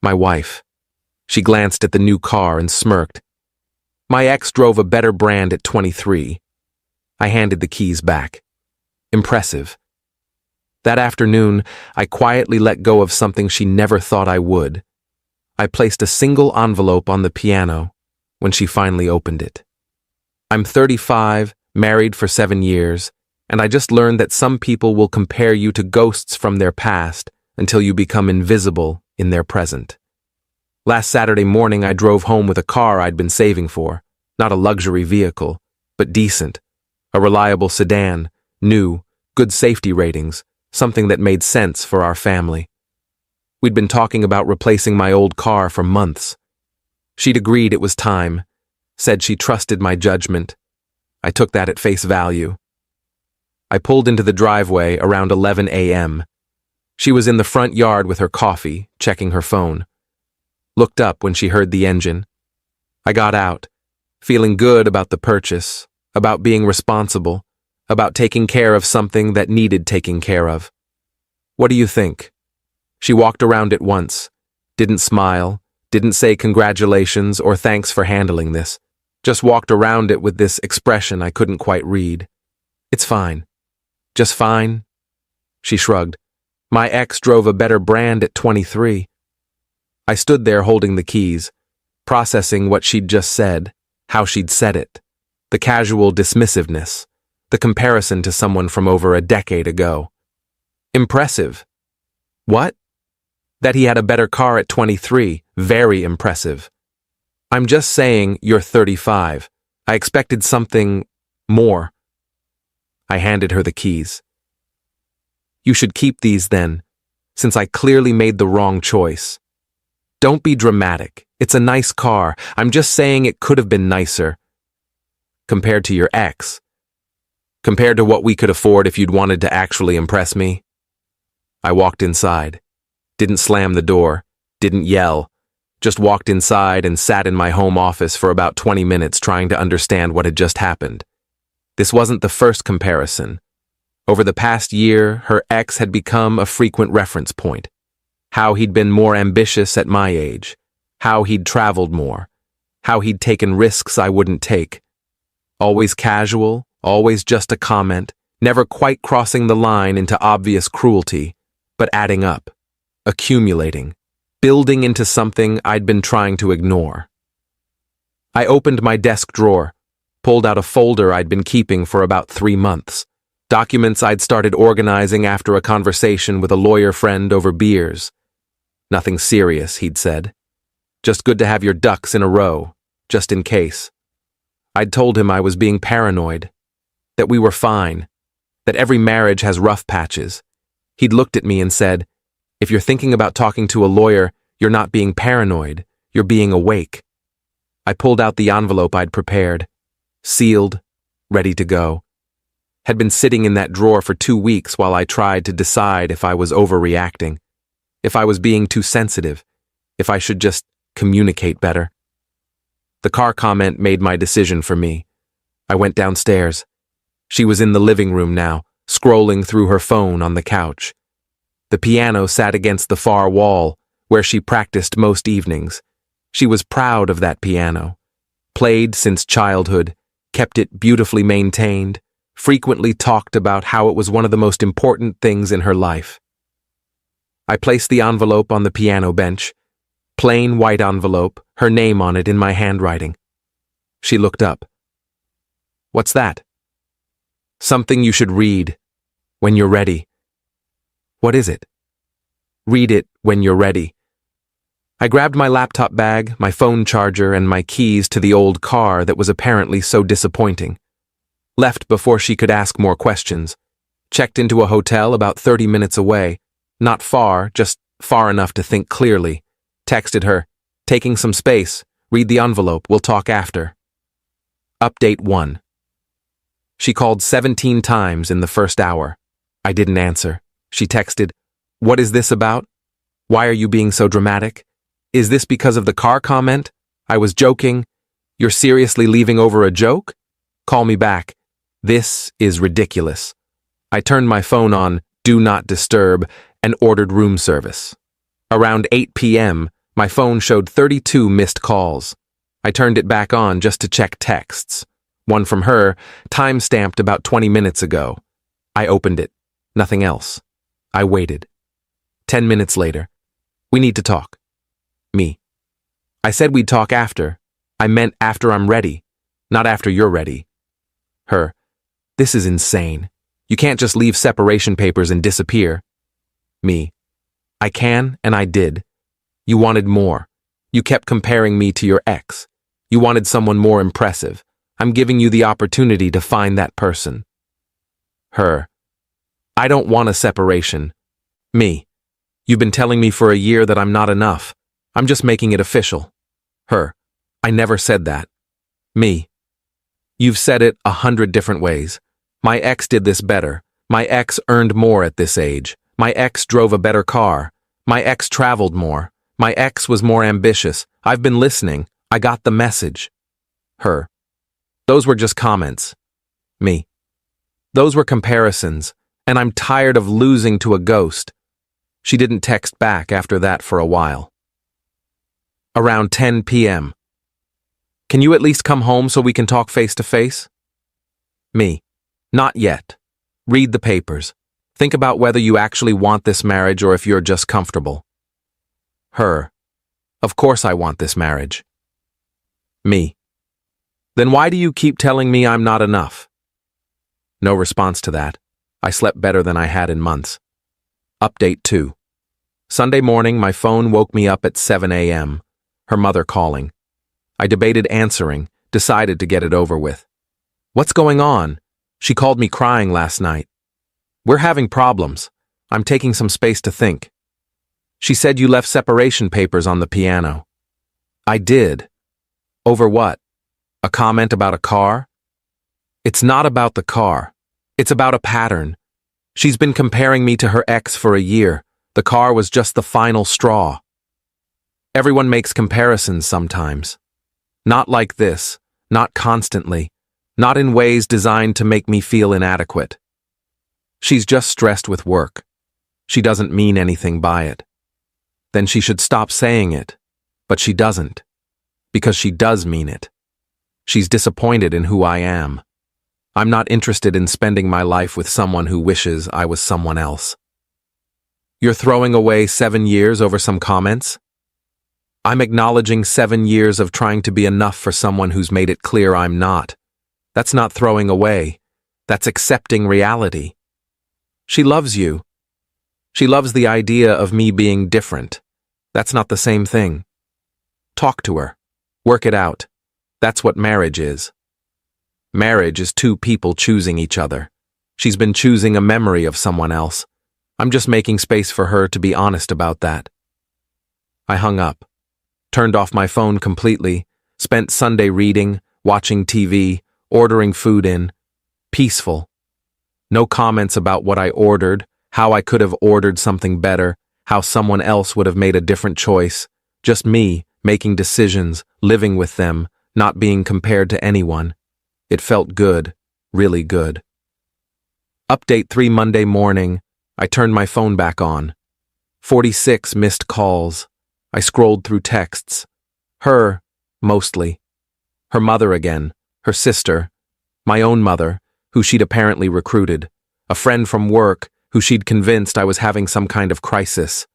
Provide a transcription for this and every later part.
My wife. She glanced at the new car and smirked. My ex drove a better brand at 23. I handed the keys back. Impressive. That afternoon, I quietly let go of something she never thought I would. I placed a single envelope on the piano when she finally opened it. I'm 35, married for 7 years, and I just learned that some people will compare you to ghosts from their past until you become invisible in their present. Last Saturday morning, I drove home with a car I'd been saving for, not a luxury vehicle, but decent, a reliable sedan, new, good safety ratings, something that made sense for our family. We'd been talking about replacing my old car for months. She'd agreed it was time, said she trusted my judgment. I took that at face value. I pulled into the driveway around 11 a.m. She was in the front yard with her coffee, checking her phone. Looked up when she heard the engine. I got out, feeling good about the purchase, about being responsible, about taking care of something that needed taking care of. What do you think? She walked around it once, didn't smile, didn't say congratulations or thanks for handling this, just walked around it with this expression I couldn't quite read. It's fine. Just fine? She shrugged. My ex drove a better brand at 23. I stood there holding the keys, processing what she'd just said, how she'd said it, the casual dismissiveness, the comparison to someone from over a decade ago. Impressive. What? That he had a better car at 23, very impressive. I'm just saying you're 35. I expected something more. I handed her the keys. You should keep these then, since I clearly made the wrong choice. Don't be dramatic. It's a nice car. I'm just saying it could have been nicer. Compared to your ex. Compared to what we could afford if you'd wanted to actually impress me. I walked inside. Didn't slam the door. Didn't yell. Just walked inside and sat in my home office for about 20 minutes trying to understand what had just happened. This wasn't the first comparison. Over the past year, her ex had become a frequent reference point. How he'd been more ambitious at my age. How he'd traveled more. How he'd taken risks I wouldn't take. Always casual, always just a comment, never quite crossing the line into obvious cruelty, but adding up, accumulating, building into something I'd been trying to ignore. I opened my desk drawer, pulled out a folder I'd been keeping for about 3 months, documents I'd started organizing after a conversation with a lawyer friend over beers. Nothing serious, he'd said. Just good to have your ducks in a row, just in case. I'd told him I was being paranoid, that we were fine, that every marriage has rough patches. He'd looked at me and said, if you're thinking about talking to a lawyer, you're not being paranoid, you're being awake. I pulled out the envelope I'd prepared, sealed, ready to go. Had been sitting in that drawer for 2 weeks while I tried to decide if I was overreacting, if I was being too sensitive, if I should just communicate better. The car comment made my decision for me. I went downstairs. She was in the living room now, scrolling through her phone on the couch. The piano sat against the far wall, where she practiced most evenings. She was proud of that piano. Played since childhood, kept it beautifully maintained, frequently talked about how it was one of the most important things in her life. I placed the envelope on the piano bench, plain white envelope, her name on it in my handwriting. She looked up. What's that? Something you should read when you're ready. What is it? Read it when you're ready. I grabbed my laptop bag, my phone charger, and my keys to the old car that was apparently so disappointing. Left before she could ask more questions. Checked into a hotel about 30 minutes away. Not far, just far enough to think clearly. Texted her, taking some space, read the envelope, we'll talk after. Update 1. She called 17 times in the first hour. I didn't answer. She texted, what is this about? Why are you being so dramatic? Is this because of the car comment? I was joking. You're seriously leaving over a joke? Call me back. This is ridiculous. I turned my phone on, do not disturb, and ordered room service. Around 8 p.m., My phone showed 32 missed calls. I turned it back on just to check texts. One from her, time-stamped about 20 minutes ago. I opened it. Nothing else. I waited. 10 minutes later. We need to talk. Me. I said we'd talk after. I meant after I'm ready, not after you're ready. Her. This is insane. You can't just leave separation papers and disappear. Me. I can, and I did. You wanted more. You kept comparing me to your ex. You wanted someone more impressive. I'm giving you the opportunity to find that person. Her. I don't want a separation. Me. You've been telling me for a year that I'm not enough. I'm just making it official. Her. I never said that. Me. You've said it 100 different ways. My ex did this better. My ex earned more at this age. My ex drove a better car. My ex traveled more. My ex was more ambitious. I've been listening. I got the message. Her. Those were just comments. Me. Those were comparisons, and I'm tired of losing to a ghost. She didn't text back after that for a while. Around 10 p.m. Can you at least come home so we can talk face to face? Me. Not yet. Read the papers. Think about whether you actually want this marriage or if you're just comfortable. Her. Of course I want this marriage. Me. Then why do you keep telling me I'm not enough? No response to that. I slept better than I had in months. Update 2. Sunday morning, my phone woke me up at 7 a.m. Her mother calling. I debated answering, decided to get it over with. What's going on? She called me crying last night. We're having problems. I'm taking some space to think. She said you left separation papers on the piano. I did. Over what? A comment about a car? It's not about the car. It's about a pattern. She's been comparing me to her ex for a year. The car was just the final straw. Everyone makes comparisons sometimes. Not like this, not constantly, not in ways designed to make me feel inadequate. She's just stressed with work. She doesn't mean anything by it. Then she should stop saying it. But she doesn't. Because she does mean it. She's disappointed in who I am. I'm not interested in spending my life with someone who wishes I was someone else. You're throwing away 7 years over some comments? I'm acknowledging 7 years of trying to be enough for someone who's made it clear I'm not. That's not throwing away. That's accepting reality. She loves you. She loves the idea of me being different. That's not the same thing. Talk to her. Work it out. That's what marriage is. Marriage is two people choosing each other. She's been choosing a memory of someone else. I'm just making space for her to be honest about that. I hung up, turned off my phone completely, spent Sunday reading, watching TV, ordering food in. Peaceful. No comments about what I ordered, how I could have ordered something better, how someone else would have made a different choice. Just me, making decisions, living with them, not being compared to anyone. It felt good, really good. Update 3 Monday morning. I turned my phone back on. 46 missed calls. I scrolled through texts. Her, mostly. Her mother again, her sister, my own mother, who she'd apparently recruited, a friend from work who she'd convinced I was having some kind of crisis.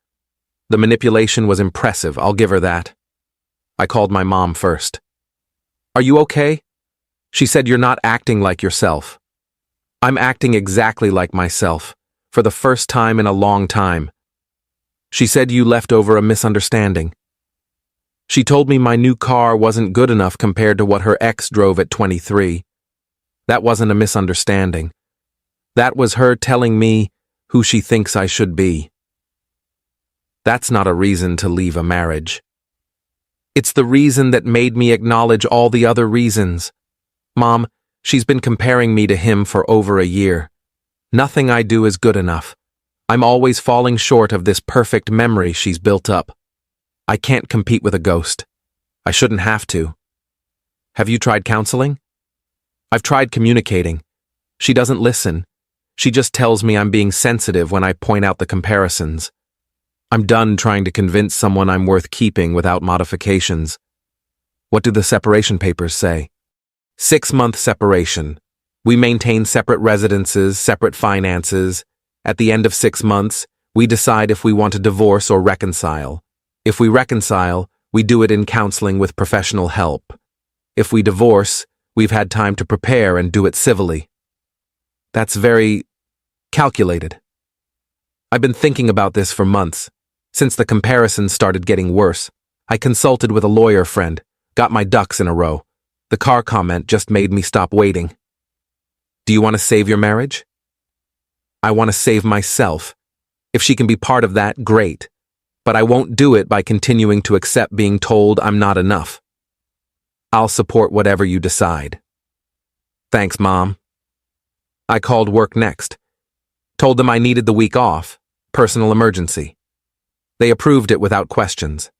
The manipulation was impressive, I'll give her that. I called my mom first. Are you okay? She said you're not acting like yourself. I'm acting exactly like myself, for the first time in a long time. She said you left over a misunderstanding. She told me my new car wasn't good enough compared to what her ex drove at 23. That wasn't a misunderstanding. That was her telling me who she thinks I should be. That's not a reason to leave a marriage. It's the reason that made me acknowledge all the other reasons. Mom, she's been comparing me to him for over a year. Nothing I do is good enough. I'm always falling short of this perfect memory she's built up. I can't compete with a ghost. I shouldn't have to. Have you tried counseling? I've tried communicating. She doesn't listen. She just tells me I'm being sensitive when I point out the comparisons. I'm done trying to convince someone I'm worth keeping without modifications. What do the separation papers say? 6-month separation. We maintain separate residences, separate finances. At the end of 6 months, we decide if we want to divorce or reconcile. If we reconcile, we do it in counseling with professional help. If we divorce, we've had time to prepare and do it civilly. That's very calculated. I've been thinking about this for months. Since the comparisons started getting worse, I consulted with a lawyer friend, got my ducks in a row. The car comment just made me stop waiting. Do you want to save your marriage? I want to save myself. If she can be part of that, great. But I won't do it by continuing to accept being told I'm not enough. I'll support whatever you decide. Thanks, Mom. I called work next. Told them I needed the week off, personal emergency. They approved it without questions.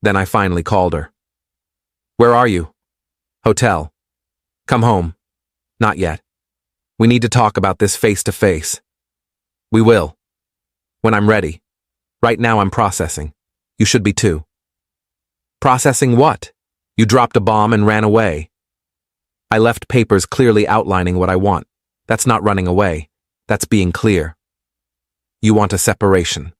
Then I finally called her. Where are you? Hotel. Come home. Not yet. We need to talk about this face to face. We will. When I'm ready. Right now I'm processing. You should be too. Processing what? You dropped a bomb and ran away. I left papers clearly outlining what I want. That's not running away. That's being clear. You want a separation.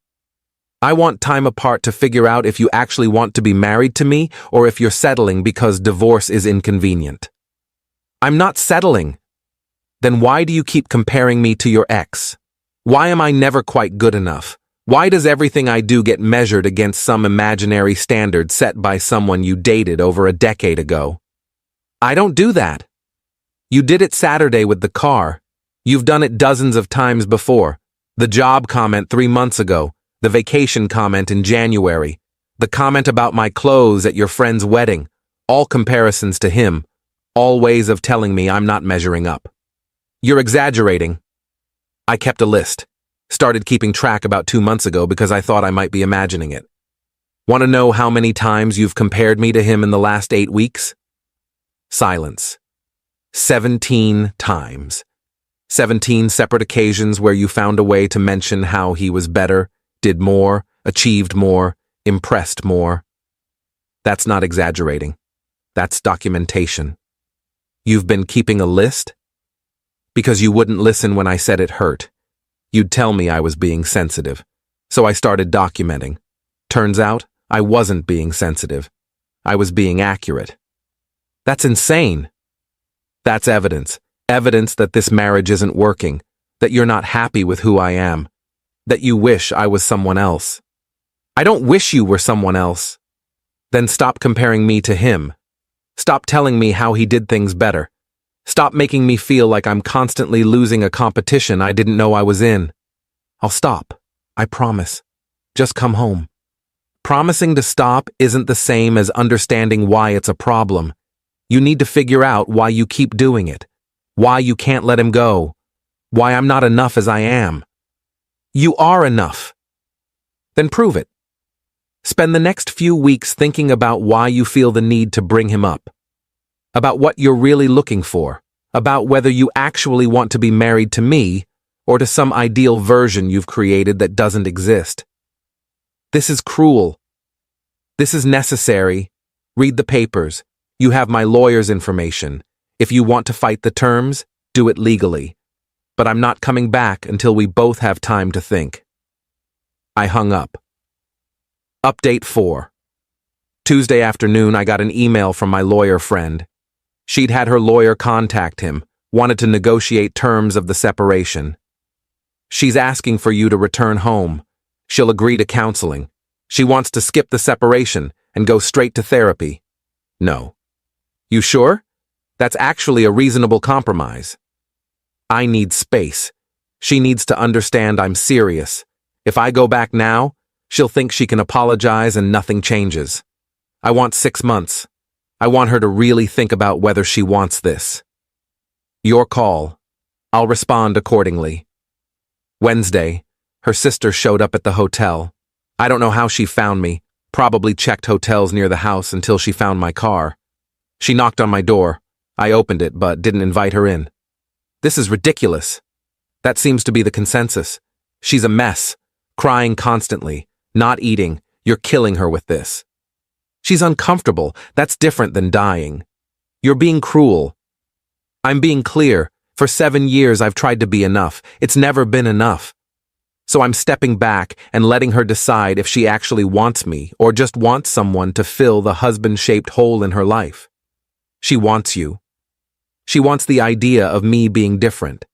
I want time apart to figure out if you actually want to be married to me or if you're settling because divorce is inconvenient. I'm not settling. Then why do you keep comparing me to your ex? Why am I never quite good enough? Why does everything I do get measured against some imaginary standard set by someone you dated over a decade ago? I don't do that. You did it Saturday with the car. You've done it dozens of times before. The job comment 3 months ago. The vacation comment in January. The comment about my clothes at your friend's wedding. All comparisons to him. All ways of telling me I'm not measuring up. You're exaggerating. I kept a list. Started keeping track about 2 months ago because I thought I might be imagining it. Want to know how many times you've compared me to him in the last 8 weeks? Silence. 17 times. 17 separate occasions where you found a way to mention how he was better, did more, achieved more, impressed more. That's not exaggerating. That's documentation. You've been keeping a list? Because you wouldn't listen when I said it hurt. You'd tell me I was being sensitive. So I started documenting. Turns out, I wasn't being sensitive. I was being accurate. That's insane. That's evidence. Evidence that this marriage isn't working. That you're not happy with who I am. That you wish I was someone else. I don't wish you were someone else. Then stop comparing me to him. Stop telling me how he did things better. Stop making me feel like I'm constantly losing a competition I didn't know I was in. I'll stop. I promise. Just come home. Promising to stop isn't the same as understanding why it's a problem. You need to figure out why you keep doing it. Why you can't let him go. Why I'm not enough as I am. You are enough. Then prove it. Spend the next few weeks thinking about why you feel the need to bring him up. About what you're really looking for. About whether you actually want to be married to me or to some ideal version you've created that doesn't exist. This is cruel. This is necessary. Read the papers. You have my lawyer's information. If you want to fight the terms, do it legally. But I'm not coming back until we both have time to think. I hung up. Update 4. Tuesday afternoon, I got an email from my lawyer friend. She'd had her lawyer contact him, wanted to negotiate terms of the separation. She's asking for you to return home. She'll agree to counseling. She wants to skip the separation and go straight to therapy. No. You sure? That's actually a reasonable compromise. I need space. She needs to understand I'm serious. If I go back now, she'll think she can apologize and nothing changes. I want 6 months. I want her to really think about whether she wants this. Your call. I'll respond accordingly. Wednesday, her sister showed up at the hotel. I don't know how she found me, probably checked hotels near the house until she found my car. She knocked on my door. I opened it but didn't invite her in. This is ridiculous. That seems to be the consensus. She's a mess, crying constantly, Not eating. You're killing her with this. She's uncomfortable. That's different than dying. You're being cruel. I'm being clear. For 7 years I've tried to be enough. It's never been enough. So I'm stepping back and letting her decide if she actually wants me or just wants someone to fill the husband-shaped hole in her life. She wants you. She wants the idea of me being different.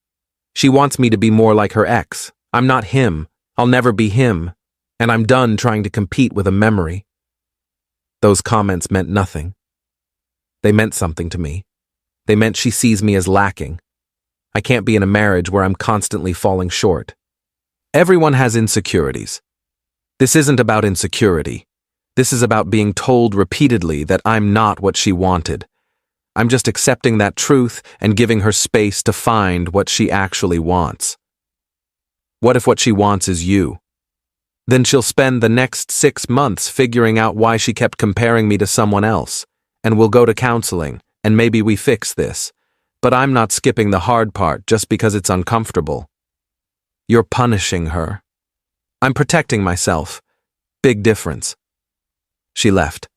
She wants me to be more like her ex. I'm not him. I'll never be him. And I'm done trying to compete with a memory. Those comments meant nothing. They meant something to me. They meant she sees me as lacking. I can't be in a marriage where I'm constantly falling short. Everyone has insecurities. This isn't about insecurity. This is about being told repeatedly that I'm not what she wanted. I'm just accepting that truth and giving her space to find what she actually wants. What if what she wants is you? Then she'll spend the next 6 months figuring out why she kept comparing me to someone else, and we'll go to counseling, and maybe we fix this. But I'm not skipping the hard part just because it's uncomfortable. You're punishing her. I'm protecting myself. Big difference. She left.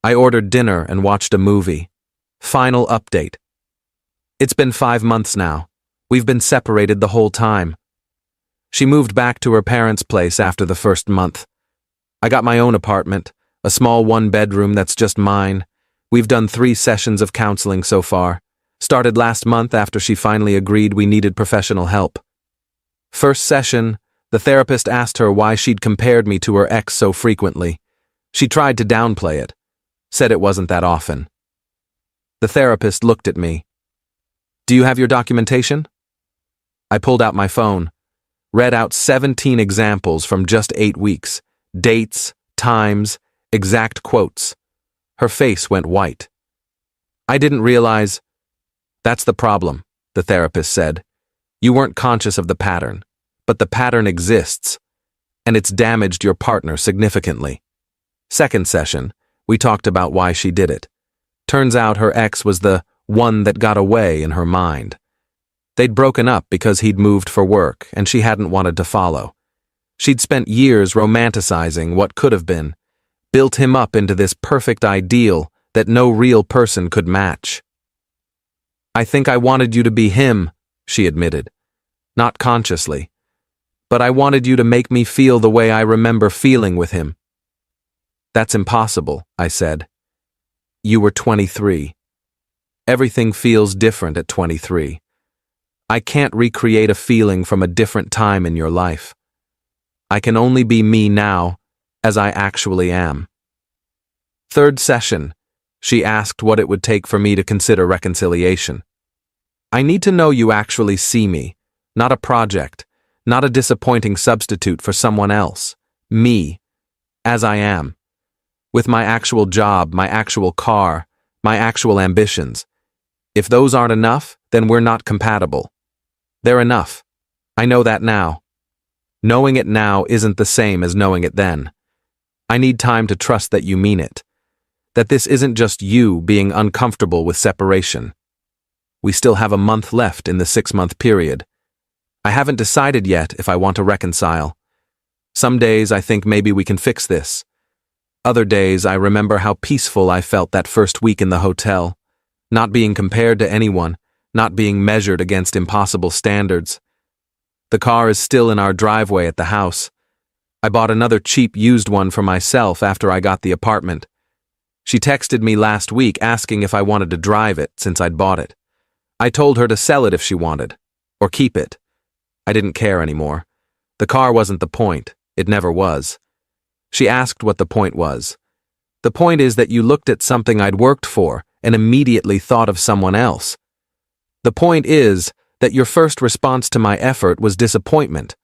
I ordered dinner and watched a movie. Final update. It's been 5 months now. We've been separated the whole time. She moved back to her parents' place after the first month. I got my own apartment, a small 1-bedroom that's just mine. We've done 3 sessions of counseling so far. Started last month after she finally agreed we needed professional help. First session, the therapist asked her why she'd compared me to her ex so frequently. She tried to downplay it, said it wasn't that often. The therapist looked at me. "Do you have your documentation?" I pulled out my phone, read out 17 examples from just 8 weeks, dates, times, exact quotes. Her face went white. I didn't realize. "That's the problem," the therapist said. "You weren't conscious of the pattern, but the pattern exists, and it's damaged your partner significantly." Second session, we talked about why she did it. Turns out her ex was the one that got away in her mind. They'd broken up because he'd moved for work and she hadn't wanted to follow. She'd spent years romanticizing what could have been, built him up into this perfect ideal that no real person could match. "I think I wanted you to be him," she admitted. "Not consciously. But I wanted you to make me feel the way I remember feeling with him." "That's impossible," I said. "You were 23. Everything feels different at 23. I can't recreate a feeling from a different time in your life. I can only be me now, as I actually am." Third session, she asked what it would take for me to consider reconciliation. "I need to know you actually see me, not a project, not a disappointing substitute for someone else. Me, as I am. With my actual job, my actual car, my actual ambitions. If those aren't enough, then we're not compatible. They're enough. I know that now. Knowing it now isn't the same as knowing it then. I need time to trust that you mean it. That this isn't just you being uncomfortable with separation. We still have a month left in the 6-month period. I haven't decided yet if I want to reconcile. Some days I think maybe we can fix this. Other days I remember how peaceful I felt that first week in the hotel, not being compared to anyone, not being measured against impossible standards. The car is still in our driveway at the house. I bought another cheap used one for myself after I got the apartment. She texted me last week asking if I wanted to drive it since I'd bought it. I told her to sell it if she wanted, or keep it. I didn't care anymore. The car wasn't the point. It never was. She asked what the point was. "The point is that you looked at something I'd worked for and immediately thought of someone else. The point is that your first response to my effort was disappointment.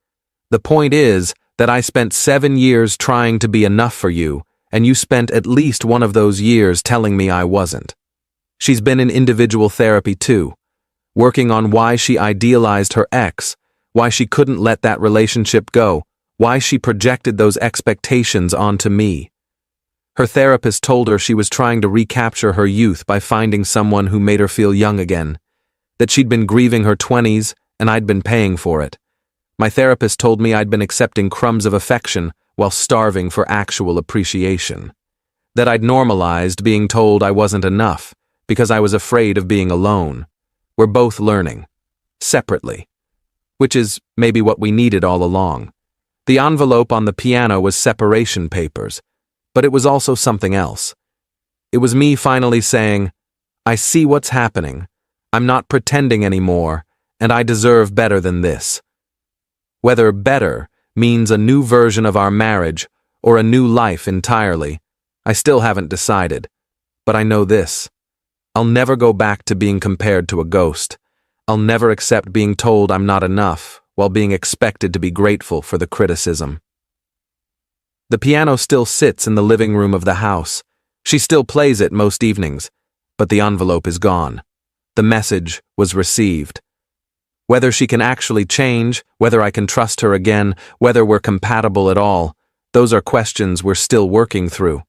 The point is that I spent 7 years trying to be enough for you, and you spent at least one of those years telling me I wasn't." She's been in individual therapy too, working on why she idealized her ex, why she couldn't let that relationship go, why she projected those expectations onto me. Her therapist told her she was trying to recapture her youth by finding someone who made her feel young again, that she'd been grieving her 20s and I'd been paying for it. My therapist told me I'd been accepting crumbs of affection while starving for actual appreciation. That I'd normalized being told I wasn't enough because I was afraid of being alone. We're both learning, separately, which is maybe what we needed all along. The envelope on the piano was separation papers, but it was also something else. It was me finally saying, I see what's happening, I'm not pretending anymore, and I deserve better than this. Whether better means a new version of our marriage or a new life entirely, I still haven't decided, but I know this. I'll never go back to being compared to a ghost. I'll never accept being told I'm not enough while being expected to be grateful for the criticism. The piano still sits in the living room of the house. She still plays it most evenings, but the envelope is gone. The message was received. Whether she can actually change, whether I can trust her again, whether we're compatible at all, those are questions we're still working through.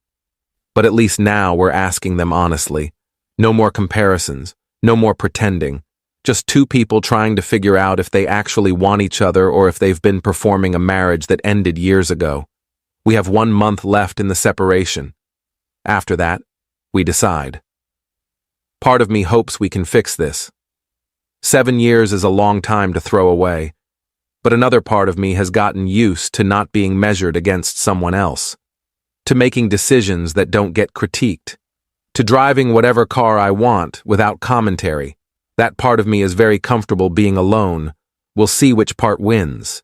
But at least now we're asking them honestly. No more comparisons, no more pretending. Just two people trying to figure out if they actually want each other or if they've been performing a marriage that ended years ago. We have 1 month left in the separation. After that, we decide. Part of me hopes we can fix this. 7 years is a long time to throw away, but another part of me has gotten used to not being measured against someone else, to making decisions that don't get critiqued, to driving whatever car I want without commentary. That part of me is very comfortable being alone. We'll see which part wins.